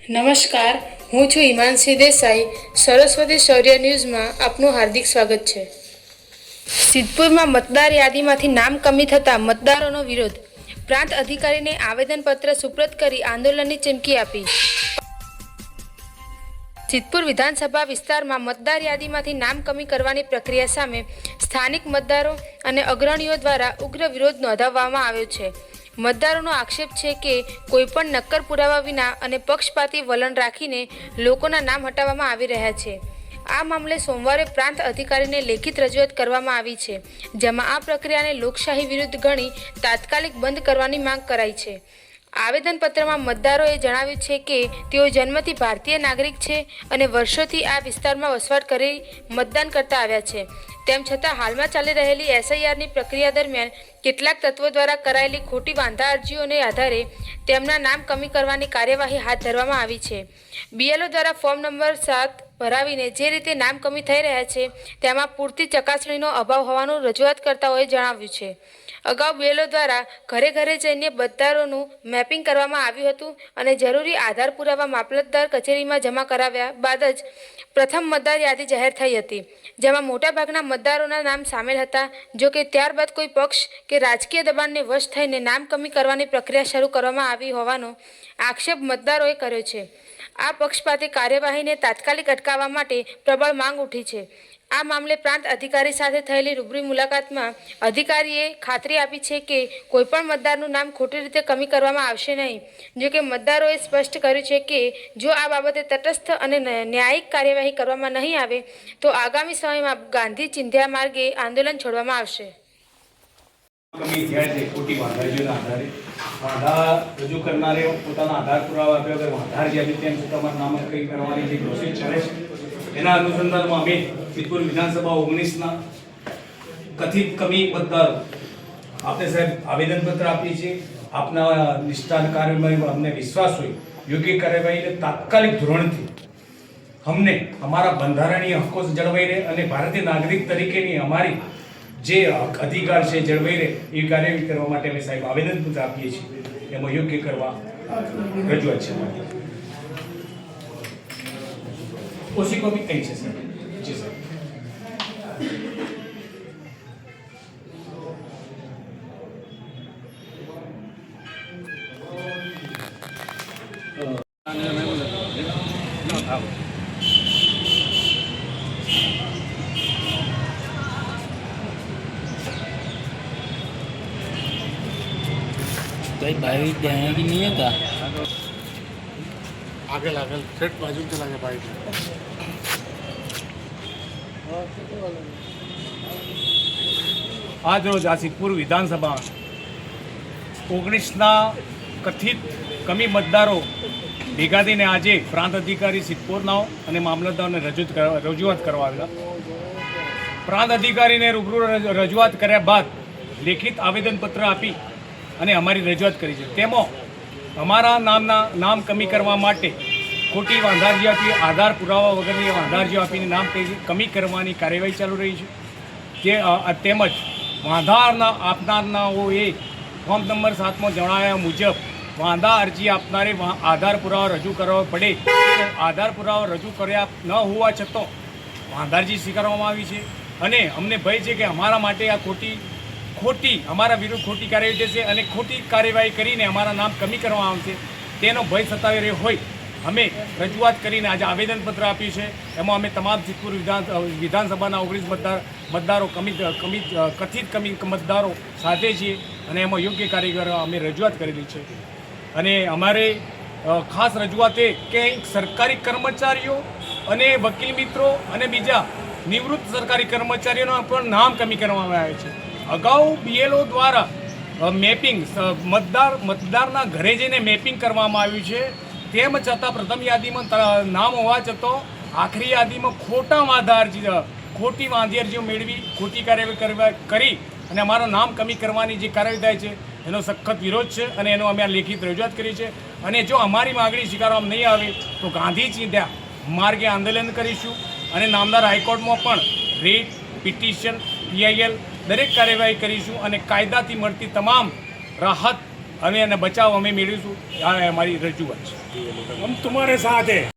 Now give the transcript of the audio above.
નમસ્કાર, હું છું હિમાંશી દેસાઈ. સરસ્વતી શૌર્ય ન્યૂઝમાં આપનું હાર્દિક સ્વાગત છે. સિદ્ધપુરમાં મતદાર યાદીમાંથી નામ કમી થતાં મતદારોનો વિરોધ. પ્રાંત અધિકારીને આવેદનપત્ર સુપ્રત કરી આંદોલનની ચીમકી આપી. સિદ્ધપુર વિધાનસભા વિસ્તારમાં મતદાર યાદીમાંથી નામ કમી કરવાની પ્રક્રિયા સામે સ્થાનિક મતદારો અને અગ્રણીઓ દ્વારા ઉગ્ર વિરોધ નોંધાવવામાં આવ્યો છે. મતદારોનો આક્ષેપ છે કે કોઈપણ નક્કર પુરાવા વિના અને પક્ષપાતી વલણ રાખીને લોકોના નામ હટાવવામાં આવી રહ્યા છે. આ મામલે સોમવારે પ્રાંત અધિકારીને લેખિત રજૂઆત કરવામાં આવી છે, જેમાં આ પ્રક્રિયાને લોકશાહી વિરુદ્ધ ગણી તાત્કાલિક બંધ કરવાની માંગ કરાઈ છે. આવેદનપત્રમાં મતદારોએ જણાવ્યું છે કે તેઓ જન્મથી ભારતીય નાગરિક છે અને વર્ષોથી આ વિસ્તારમાં વસવાટ કરી મતદાન કરતા આવ્યા છે. તેમ છતાં હાલમાં ચાલી રહેલી એસઆઈઆરની પ્રક્રિયા દરમિયાન કેટલાક તત્વો દ્વારા કરાયેલી ખોટી વાંધા અરજીઓને આધારે તેમના નામ કમી કરવાની કાર્યવાહી હાથ ધરવામાં આવી છે. બીએલઓ દ્વારા ફોર્મ નંબર 7 ભરાવીને જે રીતે નામ કમી થઈ રહ્યા છે તેમાં પૂરતી ચકાસણીનો અભાવ હોવાનું રજૂઆત કરતાઓએ જણાવ્યું છે. અગાઉ બીએલઓ દ્વારા ઘરે ઘરે જઈને મતદારોનું મેપિંગ કરવામાં આવ્યું હતું અને જરૂરી આધાર પુરાવા મામલતદાર કચેરીમાં જમા કરાવ્યા બાદ જ પ્રથમ મતદાર યાદી જાહેર થઈ હતી, જેમાં મોટાભાગના મતદારોના નામ સામેલ હતા. જો કે ત્યારબાદ કોઈ પક્ષ કે રાજકીય દબાણને વશ થઈને નામ કમી કરવાની પ્રક્રિયા શરૂ કરવામાં આવી હોવાનો આક્ષેપ મતદારોએ કર્યો છે. આ પક્ષપાતી કાર્યવાહીને તાત્કાલિક અટકાવવા માટે પ્રબળ માંગ ઉઠી છે. આ મામલે પ્રાંત અધિકારી સાથે થયેલી રૂબરૂ મુલાકાતમાં અધિકારીએ ખાતરી આપી છે કે કોઈપણ મતદારનું નામ ખોટી રીતે કમી કરવામાં આવશે નહીં. જો કે મતદારોએ સ્પષ્ટ કર્યું છે કે જો આ બાબતે તટસ્થ અને ન્યાયિક કાર્યવાહી કરવામાં નહીં આવે તો આગામી સમયમાં ગાંધી ચિંધ્યા માર્ગે આંદોલન છોડવામાં આવશે. વાંધા રજૂ કરનારે પોતાના આધાર પુરાવા આપ્યા વગર આધાર યાદી તેમ તમારું નામ કઈ કરવાની જે પ્રોસેસ ચાલે છે એના અનુસંધાનમાં અમે સિદ્ધપુર વિધાનસભા 19ના કથિત કમી મતદારો આપણે સાહેબ આવેદનપત્ર આપીએ છીએ. આપના નિષ્ઠાન કાર્યમાં અમને વિશ્વાસ હોય યોગ્ય કાર્યવાહીને તાત્કાલિક ધોરણથી અમને અમારા બંધારણીય હકો જળવાઈ રહે અને ભારતીય નાગરિક તરીકેની અમારી જે અધિકાર છે જળવાઈ રહે એ કાર્યવાહી કરવા માટે અમે સાહેબ આવેદનપત્ર આપીએ છીએ. એમાં યોગ્ય કરવા રજૂઆત છે. ઓછી કોપી કઈ છે સર? જી સર. कई भाई देने की नहीं है क्या? आगे लागल सेट बाजू चला गया बाइक આજ રોજ આ સિદ્ધપુર વિધાનસભા 19ના કથિત કમી મતદારો ભેગા થઈને આજે પ્રાંત અધિકારી સિદ્ધપુરના અને મામલતદારને રજૂઆત કરવા આવેલા. પ્રાંત અધિકારીને રૂબરૂ રજૂઆત કર્યા બાદ લેખિત આવેદનપત્ર આપી અને અમારી રજૂઆત કરી છે. તેમાં અમારા નામ કમી કરવા માટે ખોટી વાંધારજી આપી આધાર પુરાવા વગરની વાંધારજીઓ આપીને નામ કમી કરવાની કાર્યવાહી ચાલુ રહી છે. તેમજ વાંધારના આપનારનાઓએ ફોર્મ નંબર 7માં જણાવ્યા મુજબ વાંધા અરજી આપનારે આધાર પુરાવા રજૂ કરવા પડે. આધાર પુરાવા રજૂ કર્યા ન હોવા છતાં વાંધારજી સ્વીકારવામાં આવી છે અને અમને ભય છે કે અમારા માટે આ ખોટી અમારા વિરુદ્ધ ખોટી કાર્યવાહી થશે અને ખોટી કાર્યવાહી કરીને અમારા નામ કમી કરવામાં આવશે તેનો ભય સતાવી રહ્યો હોય અમે રજૂઆત કરીને આજે આવેદનપત્ર આપ્યું છે. એમાં અમે તમામ સિદ્ધપુર વિધાનસભાના 19 મતદારો કથિત કમી મતદારો સાથે છીએ અને એમાં યોગ્ય કાર્યકર અમે રજૂઆત કરેલી છે. અને અમારે ખાસ રજૂઆત એ કે સરકારી કર્મચારીઓ અને વકીલ મિત્રો અને બીજા નિવૃત્ત સરકારી કર્મચારીઓના પણ નામ કમી કરવામાં આવે છે. અગાઉ બીએલઓ દ્વારા મેપિંગ મતદારના ઘરે જઈને મેપિંગ કરવામાં આવ્યું છે. તેમ છતાં પ્રથમ યાદીમાં નામ હોવા છતાં આખરી યાદીમાં ખોટી વાંધી અરજીઓ મેળવી ખોટી કાર્યવાહી કરી અને અમારા નામ કમી કરવાની જે કાર્યવાહી થાય છે એનો સખત વિરોધ છે અને એનો અમે આ લેખિત રજૂઆત કરી છે. અને જો અમારી માગણી સ્વીકારવામાં નહીં આવે તો ગાંધી ચિંધ્યા માર્ગે આંદોલન કરીશું અને નામદાર હાઈકોર્ટમાં પણ રીટ પિટિશન PIL દરેક કાર્યવાહી કરીશું અને કાયદાથી મળતી તમામ રાહત અને એને બચાવ અમે મેળવીશું આ અમારી રજૂઆત છે. हम तुम्हारे साथ हैं.